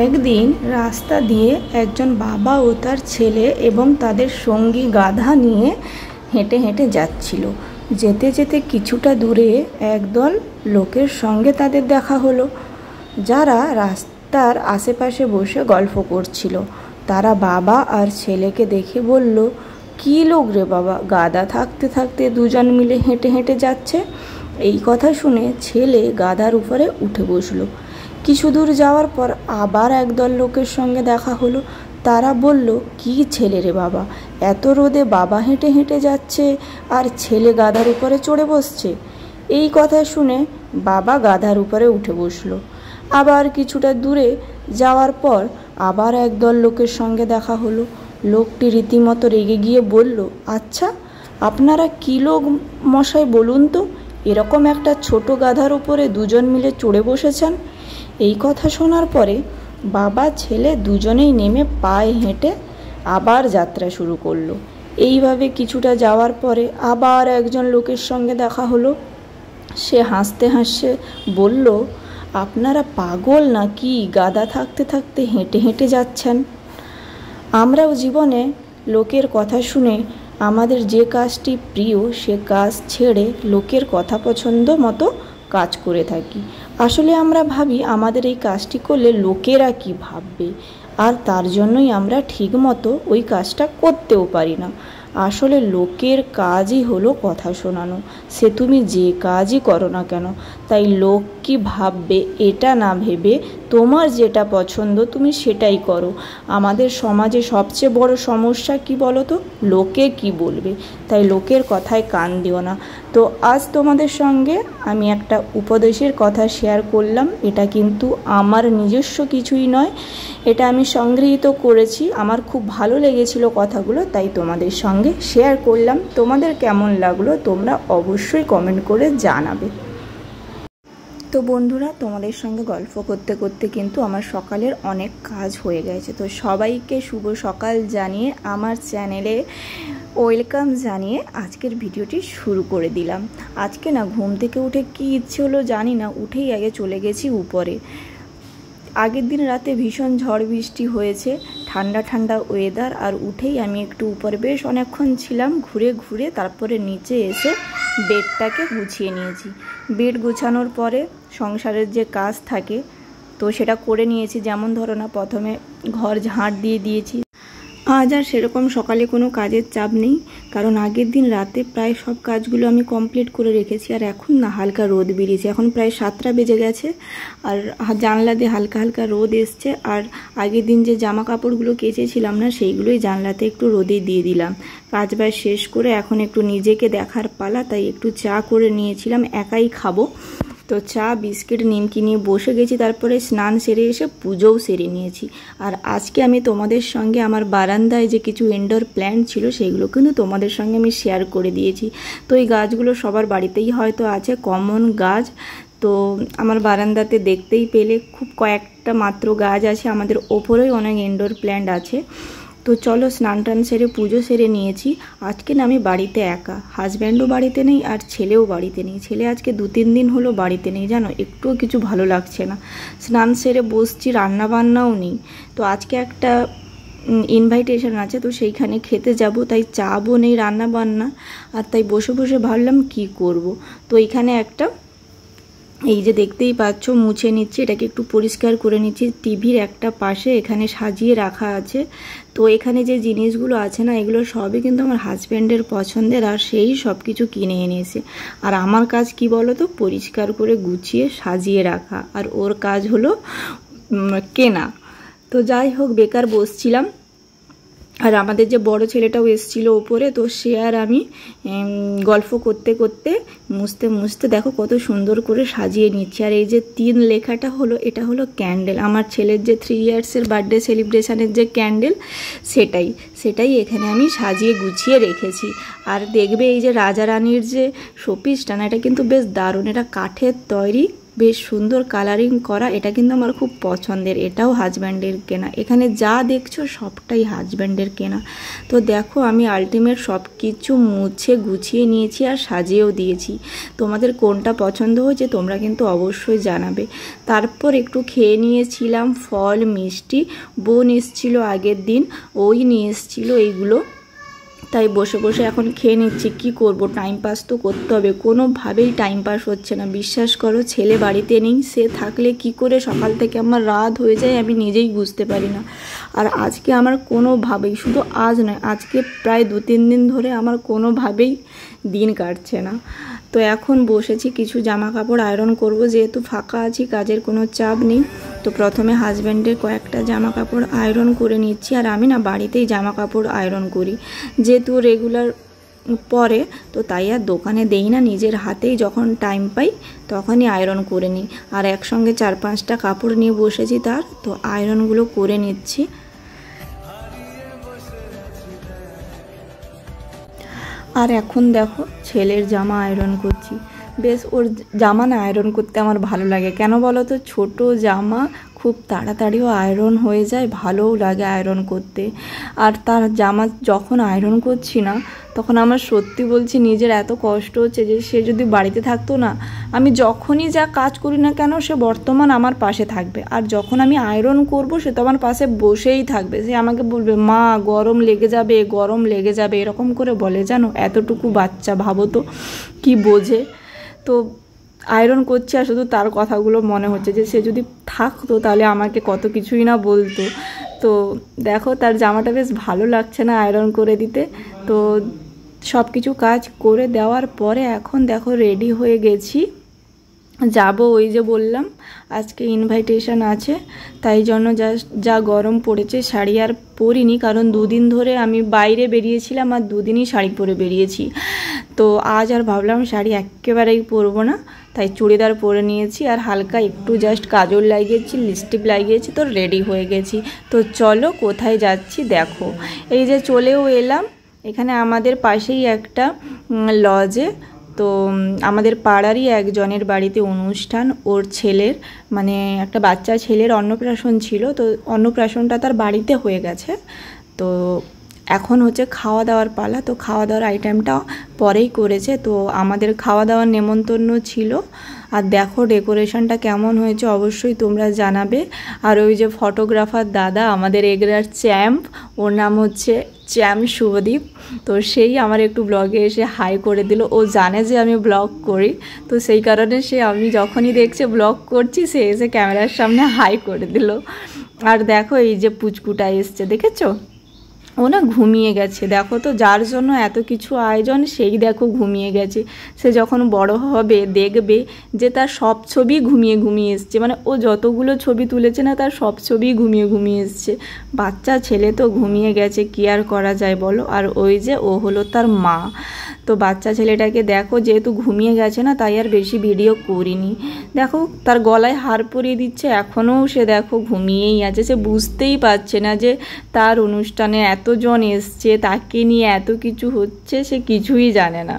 একদিন রাস্তা দিয়ে একজন বাবা ও তার ছেলে এবং তাদের সঙ্গী গাধা নিয়ে হেঁটে হেঁটে যাচ্ছিল। যেতে যেতে কিছুটা দূরে একদল লোকের সঙ্গে তাদের দেখা হলো, যারা রাস্তার আশেপাশে বসে গল্প করছিল। তারা বাবা আর ছেলেকে দেখে বলল, কী লোক রে বাবা, গাধা থাকতে থাকতে দুজন মিলে হেঁটে হেঁটে যাচ্ছে। এই কথা শুনে ছেলে গাধার উপরে উঠে বসলো। কিছু দূর যাওয়ার পর আবার একদল লোকের সঙ্গে দেখা হলো। তারা বলল, কি ছেলে রে বাবা, এত রোদে বাবা হেঁটে হেঁটে যাচ্ছে আর ছেলে গাধার উপরে চড়ে বসছে। এই কথা শুনে বাবা গাধার উপরে উঠে বসলো। আবার কিছুটা দূরে যাওয়ার পর আবার একদল লোকের সঙ্গে দেখা হলো। লোকটি রীতিমতো রেগে গিয়ে বলল, আচ্ছা আপনারা কী লোক মশাই বলুন তো, এরকম একটা ছোট গাধার উপরে দুজন মিলে চড়ে বসেছেন। এই কথা শোনার পরে বাবা ছেলে দুজনেই নেমে পায়ে হেঁটে আবার যাত্রা শুরু করলো। এইভাবে কিছুটা যাওয়ার পরে আবার একজন লোকের সঙ্গে দেখা হলো। সে হাসতে হাসতে বলল, আপনারা পাগল নাকি, গাধা থাকতে থাকতে হেঁটে হেঁটে যাচ্ছেন। আমরাও জীবনে লোকের কথা শুনে আমাদের যে কাজটি প্রিয় সে কাজ ছেড়ে লোকের কথা পছন্দ মতো কাজ করে থাকি। আসলে আমরা ভাবি আমাদের এই কাজটি করলে লোকেরা কি ভাববে, আর তার জন্যই আমরা ঠিক মতো ওই কাজটা করতেও পারি না। আসলে লোকের কাজই হলো কথা শোনানো, সে তুমি যে কাজই করো না কেন। তাই লোক কি ভাববে এটা না ভেবে তোমার যেটা পছন্দ তুমি সেটাই করো। আমাদের সমাজে সবচেয়ে বড় সমস্যা কি বলো তো, লোকে কি বলবে। তাই লোকের কথায় কান দিও না। তো আজ তোমাদের সঙ্গে আমি একটা উপদেশের কথা শেয়ার করলাম। এটা কিন্তু আমার নিজস্ব কিছুই নয়, এটা আমি সংগৃহীত করেছি। আমার খুব ভালো লেগেছিল কথাগুলো, তাই তোমাদের সঙ্গে শেয়ার করলাম। তোমাদের কেমন লাগলো তোমরা অবশ্যই কমেন্ট করে জানাবে। তো বন্ধুরা, তোমাদের সঙ্গে গল্প করতে করতে কিন্তু আমার সকালের অনেক কাজ হয়ে গেছে। তো সবাইকে শুভ সকাল জানিয়ে আমার চ্যানেলে ওয়েলকাম জানিয়ে আজকের ভিডিওটি শুরু করে দিলাম। আজকে না ঘুম থেকে উঠে কী ইচ্ছে হলো জানি না, উঠেই আগে চলে গেছি উপরে। আগের দিন রাতে ভীষণ ঝড় বৃষ্টি হয়েছে, ঠান্ডা ঠান্ডা ওয়েদার, আর উঠেই আমি একটু উপরে বেশ অনেকক্ষণ ছিলাম। ঘুরে ঘুরে তারপরে নিচে এসে বেডটাকে গুছিয়ে নিয়েছি। বেড গুছানোর পরে সংসারের যে কাজ থাকে তো সেটা করে নিয়েছি। যেমন ধরো না, প্রথমে ঘর ঝাঁট দিয়ে দিয়েছি। আজ আর সেরকম সকালে কোনো কাজের চাপ নেই, কারণ আগের দিন রাতে প্রায় সব কাজগুলো আমি কমপ্লিট করে রেখেছি। আর এখন না হালকা রোদ বেরিয়েছে, এখন প্রায় 7টা বেজে গেছে, আর জানলা দিয়ে হালকা হালকা রোদ এসছে। আর আগের দিন যে জামা কাপড়গুলো কেচেছিলাম না, সেইগুলোই জানলাতে একটু রোদে দিয়ে দিলাম। কাজ বাজ শেষ করে এখন একটু নিজেকে দেখার পালা, তাই একটু চা করে নিয়েছিলাম, একাই খাবো। তো চা বিস্কিট নিমকি নিয়ে বসে গেছি। তারপরে স্নান সেরে এসে পুজোও সেরে নিয়েছি। আর আজকে আমি তোমাদের সঙ্গে আমার বারান্দায় যে কিছু ইনডোর প্ল্যান্ট ছিল সেগুলো কিন্তু তোমাদের সঙ্গে আমি শেয়ার করে দিয়েছি। তো এই গাছগুলো সবার বাড়িতেই হয়তো আছে, কমন গাছ। তো আমার বারান্দাতে দেখতেই পেলে খুব কয়েকটা মাত্র গাছ আছে, আমাদের ওপরেই অনেক ইনডোর প্ল্যান্ট আছে। তো চলো স্নান টান সেরে পুজো সেরে নিয়েছি। আজকে না আমি বাড়িতে একা, হাজব্যান্ডও বাড়িতে নেই আর ছেলেও বাড়িতে নেই। ছেলে আজকে 2-3 দিন হলো বাড়িতে নেই, জানো, একটুও কিছু ভালো লাগছে না। স্নান সেরে বসছি, রান্না বান্নাও নেই। তো আজকে একটা ইনভাইটেশন আছে, তো সেইখানে খেতে যাব, তাই চাবও নেই, রান্না বান্না। আর তাই বসে বসে ভাবলাম কি করব। তো এইখানে একটা, এই যে দেখতেই পাচ্ছ, মুছে নিচ্ছি, এটাকে একটু পরিষ্কার করে নিচ্ছি। টিভির একটা পাশে এখানে সাজিয়ে রাখা আছে। তো এখানে যে জিনিসগুলো আছে না, এগুলো সবই কিন্তু আমার হাজব্যান্ডের পছন্দের, আর সেই সব কিছু কিনে এনেছে। আর আমার কাজ কি বলো তো, পরিষ্কার করে গুছিয়ে সাজিয়ে রাখা, আর ওর কাজ হলো কেনা। তো যাই হোক, বেকার বসছিলাম। আর আমাদের যে বড় ছেলেটাও এসেছিলো ওপরে, তো সে আর আমি গল্প করতে করতে মুছতে মুছতে দেখো কত সুন্দর করে সাজিয়ে নিচ্ছি। আর এই যে 3 লেখাটা হলো, এটা হলো ক্যান্ডেল, আমার ছেলের যে 3 ইয়ার্সের বার্থডে সেলিব্রেশনের যে ক্যান্ডেল, সেটাই এখানে আমি সাজিয়ে গুছিয়ে রেখেছি। আর দেখবে এই যে রাজা রানীর যে শোপিসটা না, এটা কিন্তু বেশ দারুণ, এটা কাঠের তৈরি। বেশ সুন্দর কালারিং করা। এটা কিন্তু আমার খুব পছন্দের, এটাও হাজব্যান্ডের কেনা। এখানে যা দেখছো সবটাই হাজব্যান্ডের কেনা। তো দেখো আমি আলটিমেট সব কিছু মুছে গুছিয়ে নিয়েছি আর সাজিয়েও দিয়েছি। তোমাদের কোনটা পছন্দ হয়েছে তোমরা কিন্তু অবশ্যই জানাবে। তারপর একটু খেয়ে নিয়েছিলাম ফল মিষ্টি। বোন এসেছিল আগের দিন, ওই নিয়ে এসেছিলো এইগুলো, তাই বসে বসে এখন খেয়ে নিচ্ছি। কি করব, টাইম পাস তো করতে হবে। কোনোভাবেই টাইম পাস হচ্ছে না, বিশ্বাস করো। ছেলে বাড়িতে নেই, সে থাকলে কি করে সকাল থেকে আমার রাত হয়ে যায় আমি নিজেই বুঝতে পারি না। আর আজকে আমার কোনোভাবেই, শুধু আজ নয়, আজকে প্রায় 2-3 দিন ধরে আমার কোনোভাবেই দিন কাটছে না। তো এখন বসেছি কিছু জামা কাপড় আয়রন করব, যেহেতু ফাঁকা আছি, কাজের কোনো চাপ নেই। তো প্রথমে হাজব্যান্ডের কয়েকটা জামা কাপড় আয়রন করে নিচ্ছি। আর আমি না বাড়িতেই জামা কাপড় আয়রন করি, যেহেতু রেগুলার পরে, তো তাই আর দোকানে দেই না, নিজের হাতেই যখন টাইম পাই তখনই আয়রন করে নিই। আর একসঙ্গে 4-5টা কাপড় নিয়ে বসেছি তার, তো আয়রনগুলো করে নিচ্ছি। আর এখন দেখো ছেলের জামা আয়রন করছি। বেশ, ওর জামা না আয়রন করতে আমার ভালো লাগে, কেন বলো তো? ছোট জামা খুব তাড়াতাড়িও আয়রন হয়ে যায়, ভালোও লাগে আয়রন করতে। আর তার জামা যখন আয়রন করছি না, তখন আমার সত্যি বলছি নিজের এত কষ্ট হচ্ছে যে সে যদি বাড়িতে থাকতো না, আমি যখনই যা কাজ করি না কেন সে বর্তমান আমার পাশে থাকবে। আর যখন আমি আয়রন করব সে তো আমার পাশে বসেই থাকবে, সে আমাকে বলবে মা গরম লেগে যাবে, গরম লেগে যাবে, এরকম করে বলে। জানো, এতটুকু বাচ্চা, ভাবো তো কি বোঝে। তো আয়রন করছি আর শুধু তার কথাগুলো মনে হচ্ছে যে সে যদি থাকতো তাহলে আমাকে কত কিছুই না বলতো। তো দেখো তার জামাটা বেশ ভালো লাগছে না আয়রন করে দিতে। তো সব কিছু কাজ করে দেওয়ার পরে এখন দেখো রেডি হয়ে গেছি, যাব। ওই যে বললাম আজকে ইনভাইটেশন আছে, তাই জন্য যা গরম পড়েছে শাড়ি আর পরিনি, কারণ 2 দিন ধরে আমি বাইরে বেরিয়েছিলাম আর 2 দিনই শাড়ি পরে বেরিয়েছি। তো আজ আর ভাবলাম শাড়ি একেবারেই পরবো না, তাই চুড়িদার পরে নিয়েছি। আর হালকা একটু জাস্ট কাজল লাগিয়েছি, লিপস্টিক লাগিয়েছি, তো রেডি হয়ে গেছি। তো চলো কোথায় যাচ্ছি দেখো। এই যে চলেও এলাম, এখানে আমাদের পাশেই একটা লজে। তো আমাদের পাড়ারই একজনের বাড়িতে অনুষ্ঠান, ওর ছেলের, মানে একটা বাচ্চা ছেলের অন্নপ্রাশন ছিল। তো অন্নপ্রাশনটা তার বাড়িতে হয়ে গেছে। তো এখন হচ্ছে খাওয়া দাওয়ার পালা। তো খাওয়া দাওয়ার আইটেমটা পরেই করেছে, তো আমাদের খাওয়া দাওয়ার নেমন্তন্ন ছিল। আর দেখো ডেকোরেশনটা কেমন হয়েছে অবশ্যই তোমরা জানাবে। আর ওই যে ফটোগ্রাফার দাদা, আমাদের এগরার চ্যাম্প, ওর নাম হচ্ছে চ্যাম্প শুভদীপ। তো সেই আমার একটু ব্লগে এসে হাই করে দিল। ও জানে যে আমি ব্লগ করি, তো সেই কারণে সে আমি যখনই দেখছে ব্লগ করছি সে এসে ক্যামেরার সামনে হাই করে দিল। আর দেখো এই যে পুচকুটা এসছে, দেখেছো? ও না ঘুমিয়ে গেছে। দেখো তো, যার জন্য এত কিছু আয়োজন সেই দেখো ঘুমিয়ে গেছে। সে যখন বড় হবে দেখবে যে তার সব ছবি ঘুমিয়ে ঘুমিয়ে এসছে, মানে ও যতগুলো ছবি তুলেছে না তার সব ছবি ঘুমিয়ে ঘুমিয়ে এসছে। বাচ্চা ছেলে তো ঘুমিয়ে গেছে, কি আর করা যায় বলো। আর ওই যে ও হলো তার মা। তো বাচ্চা ছেলেটাকে দেখো, যেহেতু ঘুমিয়ে গেছে না তাই আর বেশি ভিডিও করিনি। দেখো তার গলায় হার পরিয়ে দিচ্ছে, এখনও সে দেখো ঘুমিয়েই আছে। সে বুঝতেই পারছে না যে তার অনুষ্ঠানে এতজন এসছে, তাকে নিয়ে এত কিছু হচ্ছে, সে কিছুই জানে না।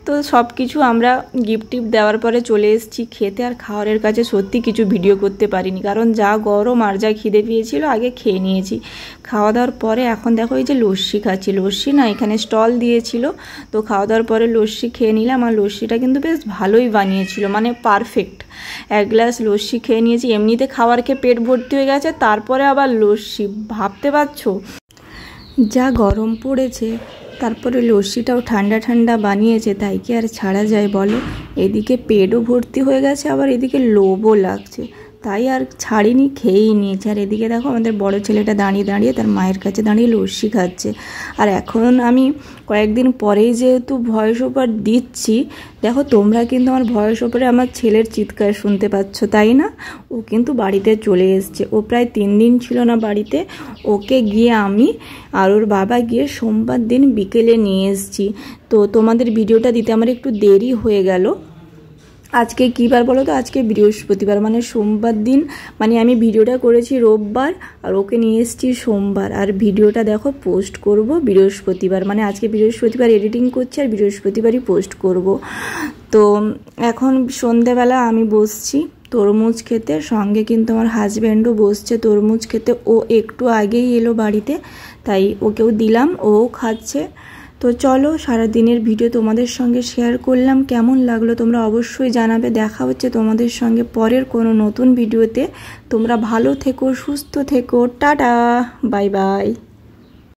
তো সব কিছু আমরা গিফট টিপ দেওয়ার পরে চলে এসেছি খেতে। আর খাওয়ারের কাছে সত্যি কিছু ভিডিও করতে পারিনি, কারণ যা গরম আর যা খিদে পেয়েছিল আগে খেয়ে নিয়েছি। খাওয়া দাওয়ার পরে এখন দেখো এই যে লস্যি খাচ্ছি। লস্যি না এখানে স্টল দিয়েছিল, তো খাওয়া দাওয়ার পরে লস্যি খেয়ে নিলাম। আর লস্যিটা কিন্তু বেশ ভালোই বানিয়েছিল, মানে পারফেক্ট। 1 গ্লাস লস্যি খেয়ে নিয়েছি। এমনিতে খাবার খেয়ে পেট ভর্তি হয়ে গেছে, তারপরে আবার লস্যি, ভাবতে পারছো যা গরম পড়েছে, তারপরে লস্যিটাও ঠান্ডা ঠান্ডা বানিয়েছে, তাই কি আর ছাড়া যায় বলো। এদিকে পেটও ভর্তি হয়ে গেছে, আবার এদিকে লোভও লাগছে, তাই আর ছাড়িনি, খেয়েই নিয়েছে। আর এদিকে দেখো আমাদের বড় ছেলেটা দাঁড়িয়ে দাঁড়িয়ে তার মায়ের কাছে দাঁড়িয়ে লস্যি খাচ্ছে। আর এখন আমি কয়েকদিন পরেই যেহেতু ভয়েস ওভার দিচ্ছি, দেখো তোমরা কিন্তু আমার ভয়েস ওভারে আমার ছেলের চিৎকার শুনতে পাচ্ছ, তাই না? ও কিন্তু বাড়িতে চলে এসছে। ও প্রায় 3 দিন ছিল না বাড়িতে। ওকে গিয়ে আমি আর ওর বাবা গিয়ে সোমবার দিন বিকেলে নিয়ে এসেছি। তো তোমাদের ভিডিওটা দিতে আমার একটু দেরি হয়ে গেল। আজকে কী বার বলো তো? আজকে বৃহস্পতিবার, মানে সোমবার দিন, মানে আমি ভিডিওটা করেছি রোববার আর ওকে নিয়ে এসেছি সোমবার, আর ভিডিওটা দেখো পোস্ট করব বৃহস্পতিবার, মানে আজকে বৃহস্পতিবার এডিটিং করছি আর বৃহস্পতিবারই পোস্ট করব। তো এখন সন্ধেবেলা আমি বসছি তরমুজ খেতে, সঙ্গে কিন্তু আমার হাজব্যান্ডও বসছে তরমুজ খেতে। ও একটু আগেই এলো বাড়িতে, তাই ওকেও দিলাম, ও খাচ্ছে। তো চলো, সারা দিনের ভিডিও তোমাদের সঙ্গে শেয়ার করলাম, কেমন লাগলো তোমরা অবশ্যই জানাবে। দেখা হচ্ছে তোমাদের সঙ্গে পরের কোনো নতুন ভিডিওতে। তোমরা ভালো থেকো, সুস্থ থেকো, টাটা, বাই বাই।